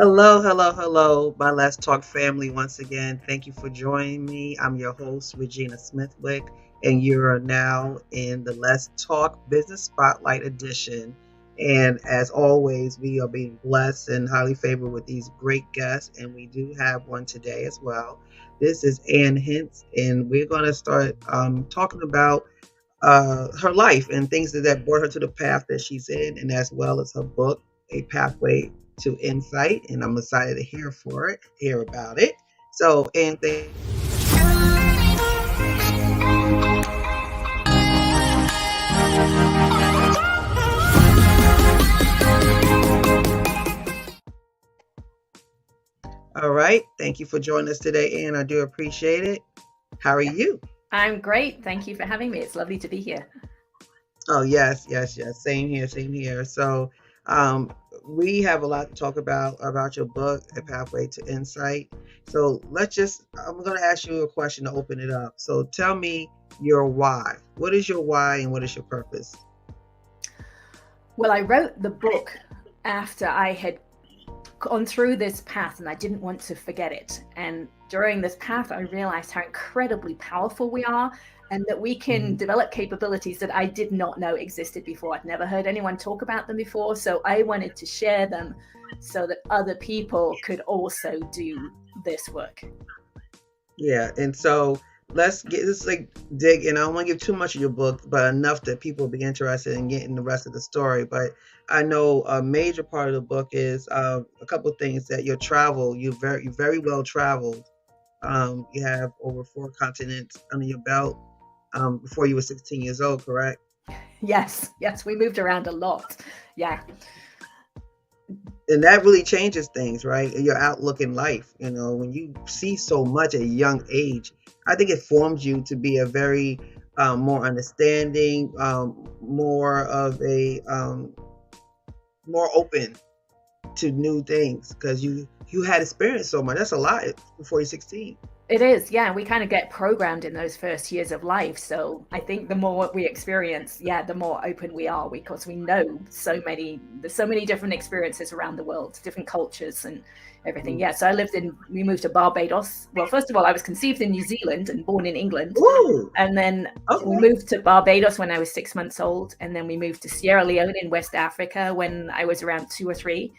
Hello, hello, hello, my Let's Talk family. Once again, thank you for joining me. I'm your host, Regina Smithwick, and you are now in the Let's Talk Business Spotlight edition. And as always, we are being blessed and highly favored with these great guests, and we do have one today as well. This is Ann Hince, and we're going to start talking about her life and things that brought her to the path that she's in, and as well as her book, A Pathway to Insight. And I'm excited to hear about it. So, and all right, thank you for joining us today, Ann. I do appreciate it. How are you? I'm great. Thank you for having me. It's lovely to be here. Oh, yes, yes, yes. Same here, same here. So, um, we have a lot to talk about your book, A Pathway to Insight. So, I'm going to ask you a question to open it up. So, tell me your why. What is your why and what is your purpose? Well, I wrote the book after I had gone through this path and I didn't want to forget it. And during this path, I realized how incredibly powerful we are and that we can Mhm. develop capabilities that I did not know existed before. I'd never heard anyone talk about them before. So I wanted to share them so that other people could also do this work. Yeah, and so let's like dig in. I don't want to give too much of your book, but enough that people will be interested in getting the rest of the story. But I know a major part of the book is a couple of things that your travel. You very well traveled. You have over four continents under your belt before you were 16 years old, correct? Yes, yes, we moved around a lot. Yeah. And that really changes things, right? Your outlook in life. You know, when you see so much at a young age, I think it forms you to be a very more understanding, more of a more open to new things because you had experienced so much. That's a lot before you're 16. It is, yeah. We kind of get programmed in those first years of life. So I think the more we experience, yeah, the more open we are because we know there's so many different experiences around the world, different cultures and everything. Mm. Yeah. So we moved to Barbados. Well, first of all, I was conceived in New Zealand and born in England. Ooh, And then we okay. moved to Barbados when I was 6 months old. And then we moved to Sierra Leone in West Africa when I was around 2 or 3.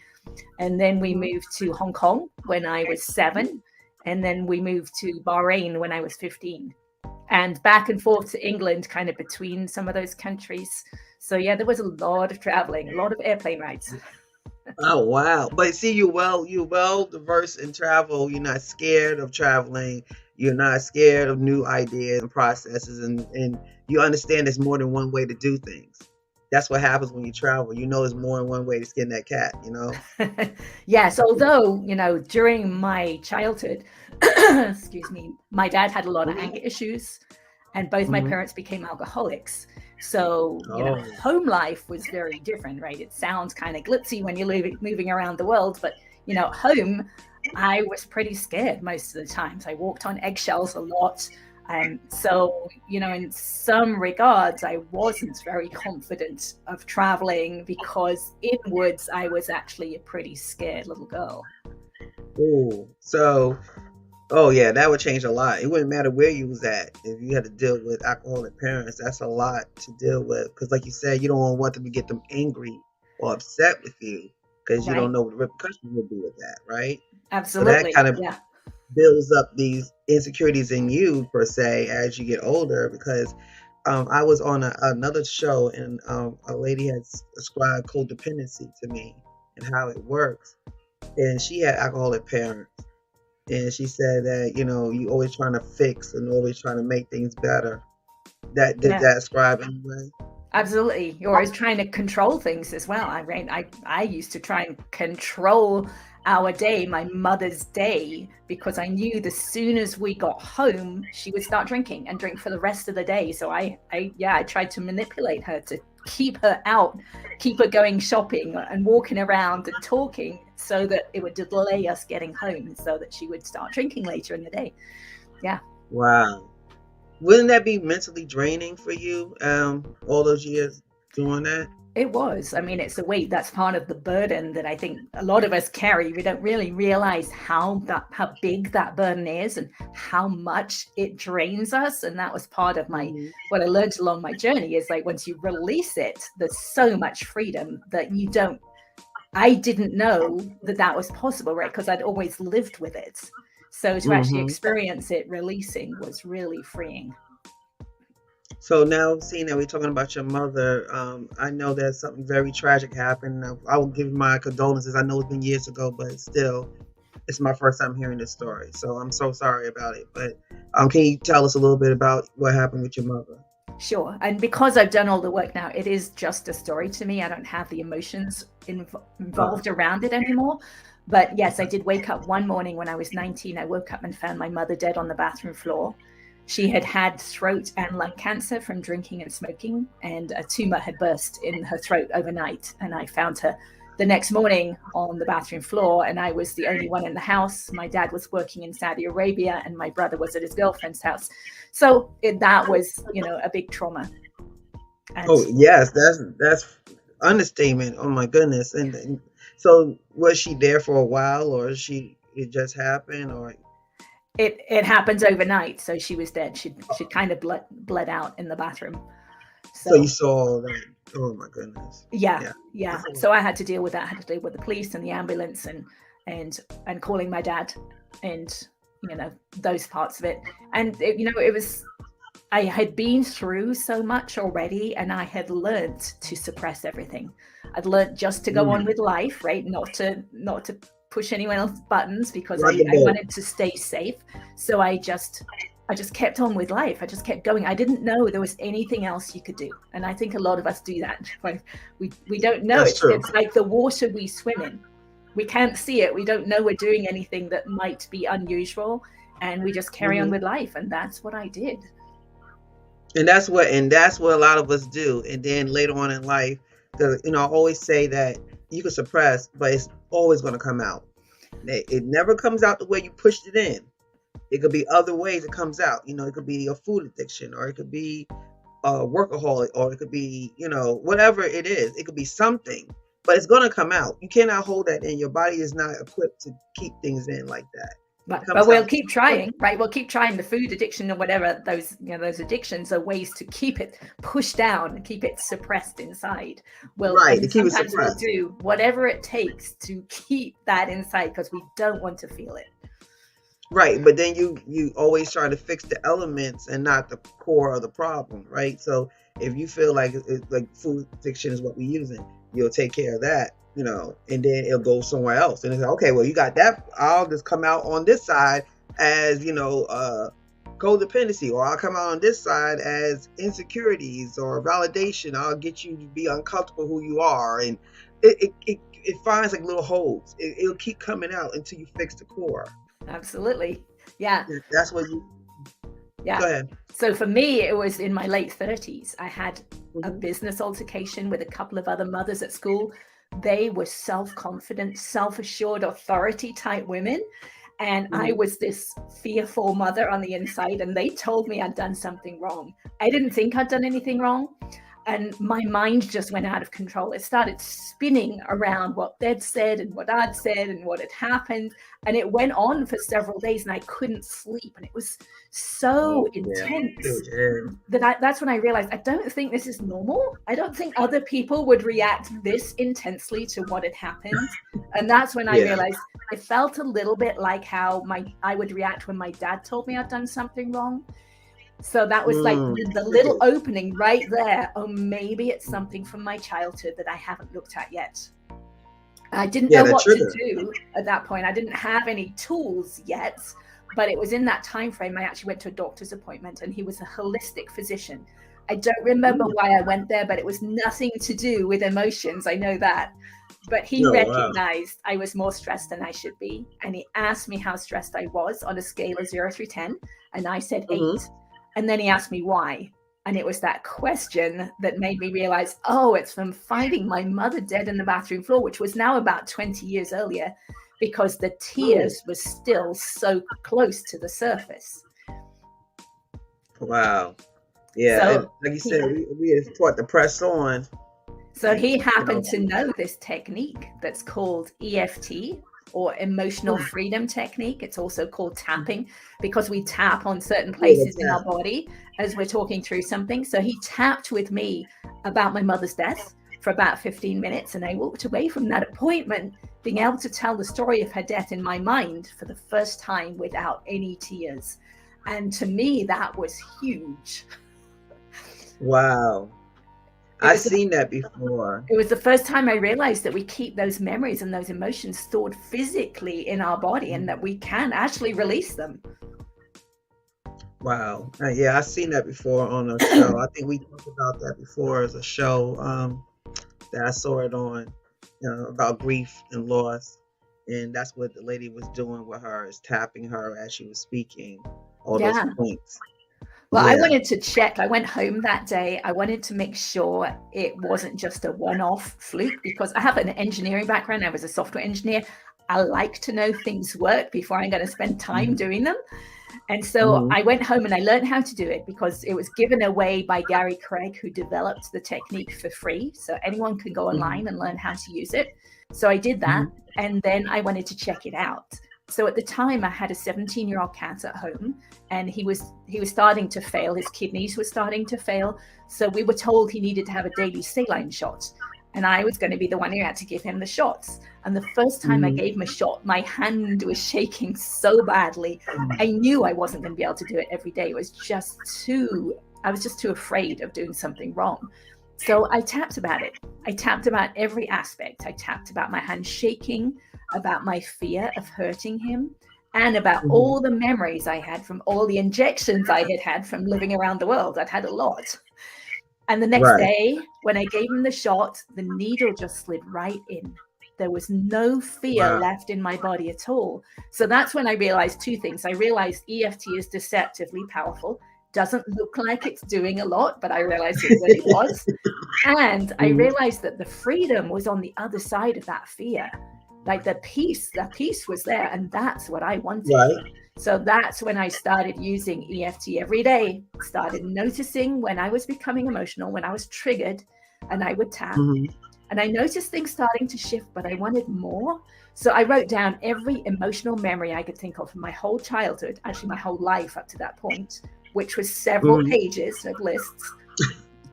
And then we Mhm. moved to Hong Kong when I was 7. And then we moved to Bahrain when I was 15. And back and forth to England, kind of between some of those countries. So, yeah, there was a lot of traveling, a lot of airplane rides. Oh wow! But see, you're well diverse in travel. You're not scared of traveling. You're not scared of new ideas and processes, and you understand there's more than one way to do things. That's what happens when you travel. You know, there's more than one way to skin that cat. You know. Yes, although, during my childhood, excuse me, my dad had a lot of anger issues, and both my Hmm. parents became alcoholics. So, Oh. home life was very different, right? It sounds kind of glitzy when you're moving around the world, but, home, I was pretty scared most of the times. I walked on eggshells a lot. So, in some regards, I wasn't very confident of traveling because inwards, I was actually a pretty scared little girl. Ooh. So. Oh yeah, that would change a lot. It wouldn't matter where you was at if you had to deal with alcoholic parents. That's a lot to deal with because, like you said, you don't want them to get them angry or upset with you because you don't Right? know what the repercussions will be with that, right? So that Absolutely. kind of Yeah. builds up these insecurities in you per se as you get older. Because I was on another show and a lady had described codependency to me and how it works, and she had alcoholic parents and she said that you always trying to fix and always trying to make things better. That did Yeah. that describe anyway? Absolutely. You're always trying to control things as well. I used to try and control our day, my mother's day, because I knew the soon as we got home, she would start drinking and drink for the rest of the day. So I tried to manipulate her to keep her out, keep her going shopping and walking around and talking so that it would delay us getting home so that she would start drinking later in the day. Yeah. Wow. Wouldn't that be mentally draining for you? All those years doing that? It was. I mean, it's a weight that's part of the burden that I think a lot of us carry. We don't really realize how big that burden is and how much it drains us. And that was part of Mhm. what I learned along my journey is like once you release it, there's so much freedom that I didn't know that that was possible, right? Because I'd always lived with it. So to actually Mhm. experience it releasing was really freeing. So now, seeing that we're talking about your mother, I know that something very tragic happened. I will give my condolences. I know it's been years ago, but still, it's my first time hearing this story. So I'm so sorry about it. But can you tell us a little bit about what happened with your mother? Sure. And because I've done all the work now, it is just a story to me. I don't have the emotions involved around it anymore. But yes, I did wake up one morning when I was 19. I woke up and found my mother dead on the bathroom floor. She had had throat and lung cancer from drinking and smoking, and a tumor had burst in her throat overnight. And I found her the next morning on the bathroom floor, and I was the only one in the house. My dad was working in Saudi Arabia, and my brother was at his girlfriend's house. So that was, a big trauma. And Oh yes, that's understatement. Oh my goodness. And so was she there for a while, or it just happened, or it happened overnight. So she was dead. She kind of bled out in the bathroom. so you So saw that? Oh my goodness. yeah, Yeah. yeah. That's a- So I had to deal with that. I had to deal with the police and the ambulance and and calling my dad and those parts of it. And it was I had been through so much already, and I had learned to suppress everything. I'd learned just to go on Mm. with life, right? Not to push anyone else's buttons because Rock I the boat. wanted to stay safe. So I just kept on with life. I just kept going. I didn't know there was anything else you could do, and I think a lot of us do that. We don't know. That's true. It's like the water we swim in. We can't see it. We don't know we're doing anything that might be unusual, and we just carry on Hmm. with life. And that's what I did. And that's what a lot of us do. And then later on in life, because I always say that you can suppress, but it's always going to come out. It never comes out the way you pushed it in. It could be other ways it comes out. It could be a food addiction, or it could be a workaholic, or it could be, whatever it is. It could be something, but it's going to come out. You cannot hold that in. Your body is not equipped to keep things in like that. It But comes we'll out. keep trying, right? We'll keep trying. The food addiction or whatever those addictions are ways to keep it pushed down, keep it suppressed inside. Right, to And keep it sometimes we'll suppressed. do whatever it takes to keep that inside because we don't want to feel it. Right, but then you always try to fix the elements and not the core of the problem, right? So if you feel like like food addiction is what we're using, you'll take care of that, and then it'll go somewhere else. And it's like, okay, well, you got that. I'll just come out on this side as codependency, or I'll come out on this side as insecurities or validation. I'll get you to be uncomfortable who you are, and it finds like little holes. It'll keep coming out until you fix the core. Absolutely. Yeah. That's what you Yeah. go ahead. So for me, it was in my late 30s. I had a Hmm. business altercation with a couple of other mothers at school. They were self confident, self assured, authority type women. And I Hmm. was this fearful mother on the inside, and they told me I'd done something wrong. I didn't think I'd done anything wrong. And my mind just went out of control. It started spinning around what they'd said and what I'd said and what had happened. And it went on for several days, and I couldn't sleep. And it was so Oh yeah, intense yeah. that that's when I realized I don't think this is normal. I don't think other people would react this intensely to what had happened. And that's when I Yeah. realized it felt a little bit like how I would react when my dad told me I'd done something wrong. So that was like Mm. the little opening right there. Oh, maybe it's something from my childhood that I haven't looked at yet. I didn't Yeah, know that what to trigger. do at that point. I didn't have any tools yet, but it was in that time frame I actually went to a doctor's appointment, and he was a holistic physician. I don't remember Mm. why I went there, but it was nothing to do with emotions. I know that. But he Oh wow. recognized I was more stressed than I should be. And he asked me how stressed I was on a scale of 0 through 10. And I said Hmm. 8. And then he asked me why. And it was that question that made me realize, oh, it's from finding my mother dead in the bathroom floor, which was now about 20 years earlier, because the Oh tears were still so close to the surface. wow. Yeah, So and like you he, said, we is taught to press on. So he You know. happened to know this technique that's called EFT, or emotional freedom technique. It's also called tapping, because we tap on certain places in our body as we're talking through something. So he tapped with me about my mother's death for about 15 minutes. And I walked away from that appointment being able to tell the story of her death in my mind for the first time without any tears. And to me, that was huge. Wow. I've seen that before. It was the first time I realized that we keep those memories and those emotions stored physically in our body, and that we can actually release them. Wow. Yeah, I've seen that before on a show. I think we talked about that before as a show that I saw it on, about grief and loss. And that's what the lady was doing with her, is tapping her as she was speaking, all those points. Well, I wanted to check. I went home that day. I wanted to make sure it wasn't just a one-off fluke, because I have an engineering background. I was a software engineer. I like to know things work before I'm going to spend time doing them. And so I went home and I learned how to do it, because it was given away by Gary Craig, who developed the technique for free. So anyone can go online and learn how to use it. So I did that. And then I wanted to check it out. So at the time, I had a 17-year-old cat at home, and he was starting to fail. His kidneys were starting to fail. So we were told he needed to have a daily saline shot. And I was going to be the one who had to give him the shots. And the first time I gave him a shot, my hand was shaking so badly. I knew I wasn't going to be able to do it every day. I was just too afraid of doing something wrong. So I tapped about it. I tapped about every aspect. I tapped about my hand shaking, about my fear of hurting him, and about all the memories I had from all the injections I had had from living around the world. I'd had a lot. And the next day, when I gave him the shot, the needle just slid right in. There was no fear left in my body at all. So that's when I realized two things. I realized EFT is deceptively powerful. Doesn't look like it's doing a lot, but I realized it really was. And I realized that the freedom was on the other side of that fear. Like the peace was there, and that's what I wanted. So that's when I started using EFT every day, started noticing when I was becoming emotional, when I was triggered, and I would tap. And I noticed things starting to shift, but I wanted more. So I wrote down every emotional memory I could think of from my whole childhood, actually my whole life up to that point, which was several pages of lists.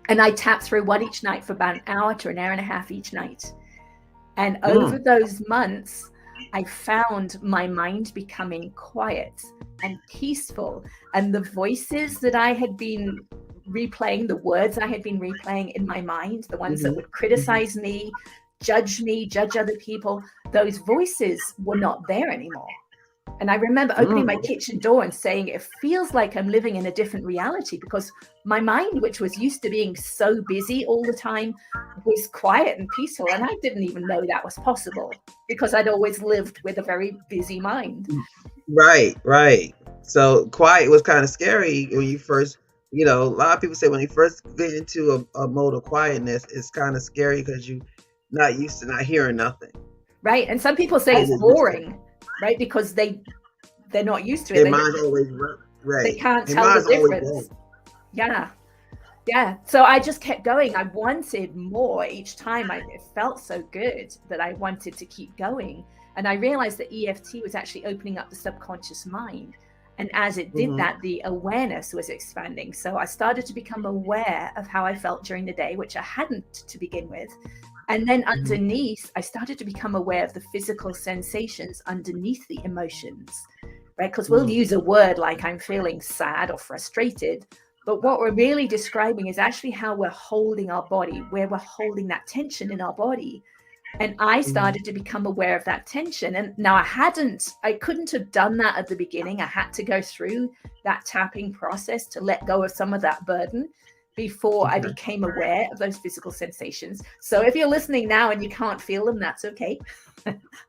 And I tapped through one each night for about an hour to an hour and a half each night. And over those months, I found my mind becoming quiet and peaceful. And the voices that I had been replaying, the words I had been replaying in my mind, the ones that would criticize me, judge other people, those voices were not there anymore. And I remember opening my kitchen door and saying, it feels like I'm living in a different reality, because my mind, which was used to being so busy all the time, was quiet and peaceful. And I didn't even know that was possible, because I'd always lived with a very busy mind. Right. So quiet was kind of scary when you first, a lot of people say when you first get into a mode of quietness, it's kind of scary because you're not used to not hearing nothing. Right. And some people say it's boring, right? Because they're not used to it. Their mind's always right. They can't tell the difference. Yeah. So I just kept going. I wanted more each time. It felt so good that I wanted to keep going. And I realized that EFT was actually opening up the subconscious mind. And as it did that, the awareness was expanding. So I started to become aware of how I felt during the day, which I hadn't to begin with. And then underneath, I started to become aware of the physical sensations underneath the emotions, right? Because we'll use a word like I'm feeling sad or frustrated, but what we're really describing is actually how we're holding our body, where we're holding that tension in our body. And I started to become aware of that tension. And now I couldn't have done that at the beginning. I had to go through that tapping process to let go of some of that burden before I became aware of those physical sensations. So if you're listening now and you can't feel them, that's okay.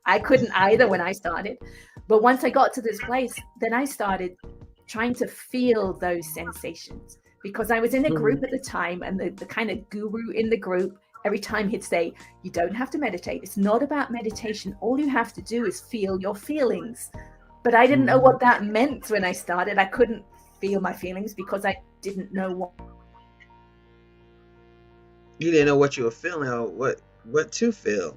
I couldn't either when I started. But once I got to this place, then I started trying to feel those sensations, because I was in a group at the time, and the kind of guru in the group, every time he'd say, you don't have to meditate. It's not about meditation. All you have to do is feel your feelings. But I didn't know what that meant when I started. I couldn't feel my feelings because I didn't know what. You didn't know what you were feeling or what to feel.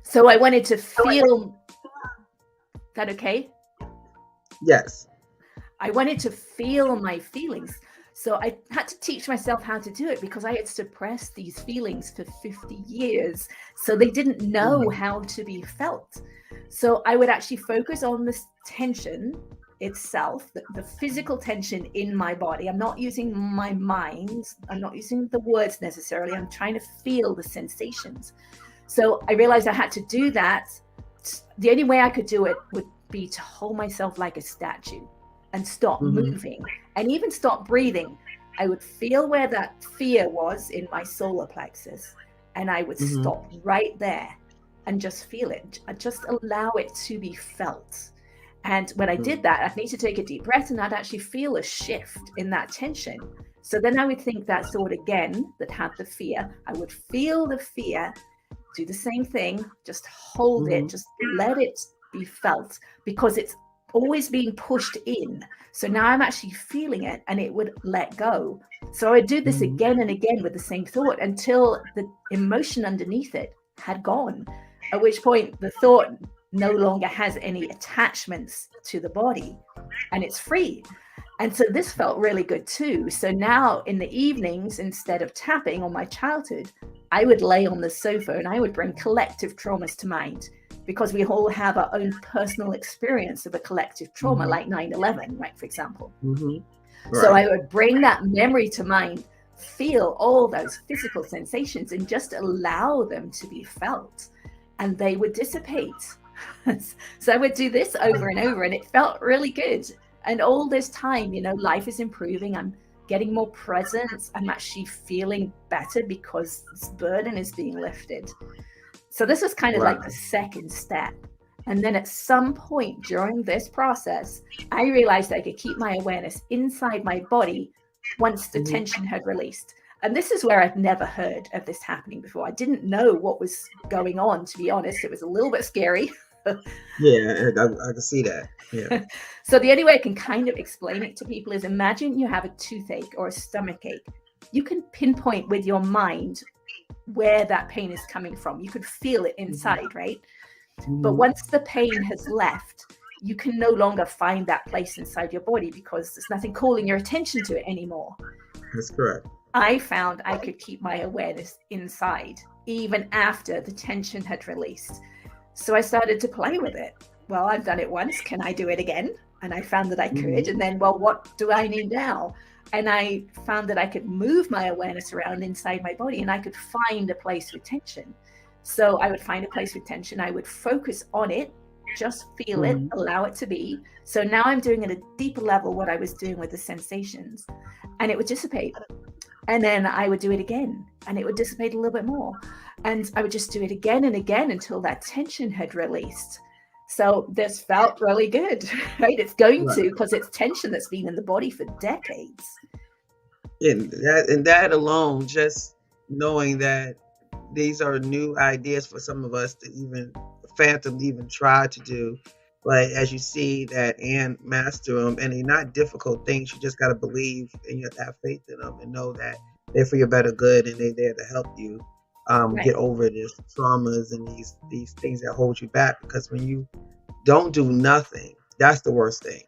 So I wanted to feel that. Okay. Yes. I wanted to feel my feelings. So I had to teach myself how to do it because I had suppressed these feelings for 50 years. So they didn't know Mhm. how to be felt. So I would actually focus on this tension itself, the physical tension in my body. I'm not using my mind, I'm not using the words necessarily. I'm trying to feel the sensations. So I realized I had to do that. The only way I could do it would be to hold myself like a statue and stop Mhm. moving and even stop breathing. I would feel where that fear was in my solar plexus, and I would Mhm. stop right there and just feel it. I just allow it to be felt. And when I did Mhm. that, I'd need to take a deep breath and I'd actually feel a shift in that tension. So then I would think that thought again that had the fear. I would feel the fear, do the same thing, just hold it, Mhm. just let it be felt because it's always being pushed in. So now I'm actually feeling it and it would let go. So I do this Mhm. again and again with the same thought until the emotion underneath it had gone, at which point the thought no longer has any attachments to the body and it's free. And so this felt really good too. So now in the evenings, instead of tapping on my childhood, I would lay on the sofa and I would bring collective traumas to mind because we all have our own personal experience of a collective trauma, Mhm. like 9/11, right, for example. Mhm. So Right. I would bring that memory to mind, feel all those physical sensations, and just allow them to be felt, and they would dissipate. So I would do this over and over, and it felt really good. And all this time, life is improving. I'm getting more presence. I'm actually feeling better because this burden is being lifted. So this was kind of like the Wow. second step. And then at some point during this process, I realized I could keep my awareness inside my body once the Mhm. tension had released. And this is where I've never heard of this happening before. I didn't know what was going on, to be honest. It was a little bit scary. Yeah, I can see that. Yeah. So the only way I can kind of explain it to people is imagine you have a toothache or a stomach ache. You can pinpoint with your mind where that pain is coming from. You could feel it Mhm. inside, right? But Mhm. once the pain has left, you can no longer find that place inside your body because there's nothing calling your attention to it anymore. That's correct. I found I could keep my awareness inside even after the tension had released. So I started to play with it. Well, I've done it once. Can I do it again? And I found that I could. Mhm. And then, well, what do I need now? And I found that I could move my awareness around inside my body and I could find a place with tension. So I would find a place with tension. I would focus on it, just feel it, Mhm. allow it to be. So now I'm doing at a deeper level what I was doing with the sensations, and it would dissipate. And then I would do it again and it would dissipate a little bit more. And I would just do it again and again until that tension had released. So this felt really good, right? It's going Right. to, because it's tension that's been in the body for decades. And that alone, just knowing that these are new ideas for some of us to even fathom, even try to do. But as you see that and master them, and they're not difficult things. You just got to believe and you have to have faith in them and know that they're for your better good and they're there to help you get Right. over these traumas and these things that hold you back. Because when you don't do nothing, that's the worst thing.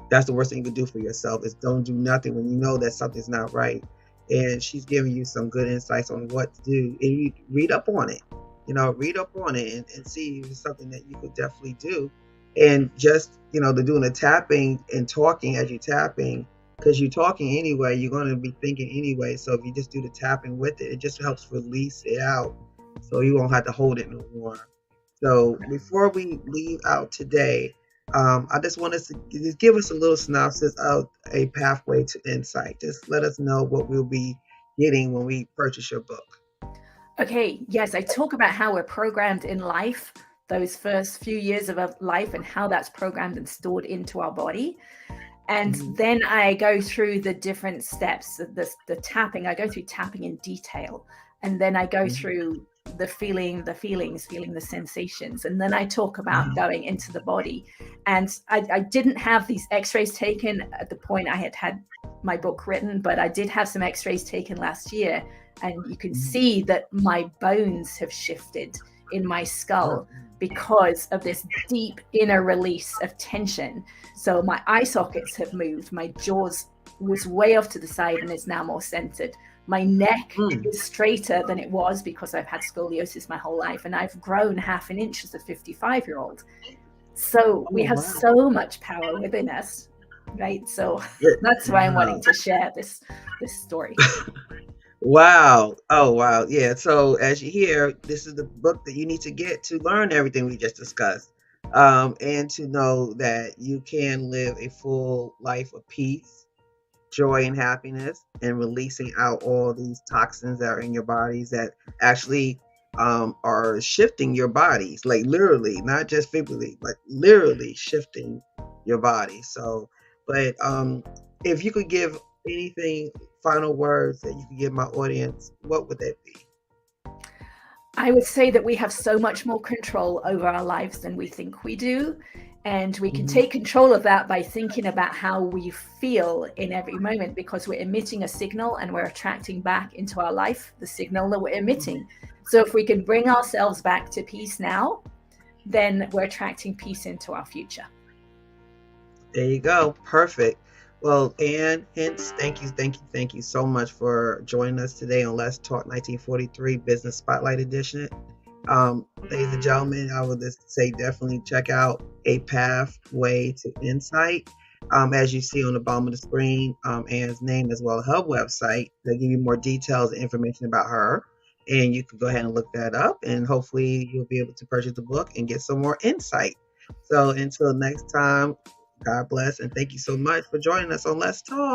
That's the worst thing you can do for yourself is don't do nothing when you know that something's not right. And she's giving you some good insights on what to do. And you read up on it. Read up on it and see if it's something that you could definitely do. And just, the doing the tapping and talking as you're tapping, because you're talking anyway, you're going to be thinking anyway. So if you just do the tapping with it, it just helps release it out. So you won't have to hold it no more. So before we leave out today, I just want us to just give us a little synopsis of a pathway to insight. Just let us know what we'll be getting when we purchase your book. Okay. Yes, I talk about how we're programmed in life those first few years of our life and how that's programmed and stored into our body. And then I go through the different steps, the tapping. I go through tapping in detail. And then I go through the feelings, feeling the sensations. And then I talk about going into the body. And I didn't have these x-rays taken at the point I had my book written, but I did have some x-rays taken last year. And you can see that my bones have shifted in my skull because of this deep inner release of tension. So my eye sockets have moved. My jaws was way off to the side and is now more centered. My neck is straighter than it was because I've had scoliosis my whole life, and I've grown 1/2 an inch as a 55-year-old. So we have so much power within us, right? So that's why I'm wanting to share this story. Wow. Oh, wow. Yeah. So as you hear, this is the book that you need to get to learn everything we just discussed. And to know that you can live a full life of peace, joy, and happiness, and releasing out all these toxins that are in your bodies that actually are shifting your bodies, like literally, not just figuratively, like literally shifting your body. So, but if you could give anything, final words that you could give my audience, what would that be? I would say that we have so much more control over our lives than we think we do. And we can take control of that by thinking about how we feel in every moment, because we're emitting a signal and we're attracting back into our life the signal that we're emitting. So if we can bring ourselves back to peace now, then we're attracting peace into our future. There you go. Perfect. Well, Ann Hince, thank you so much for joining us today on Let's Talk 1943 Business Spotlight Edition. Ladies and gentlemen, I would just say definitely check out A Pathway to Insight. As you see on the bottom of the screen, Ann's name as well as her website. They'll give you more details and information about her. And you can go ahead and look that up, and hopefully you'll be able to purchase the book and get some more insight. So until next time, God bless, and thank you so much for joining us on Let's Talk.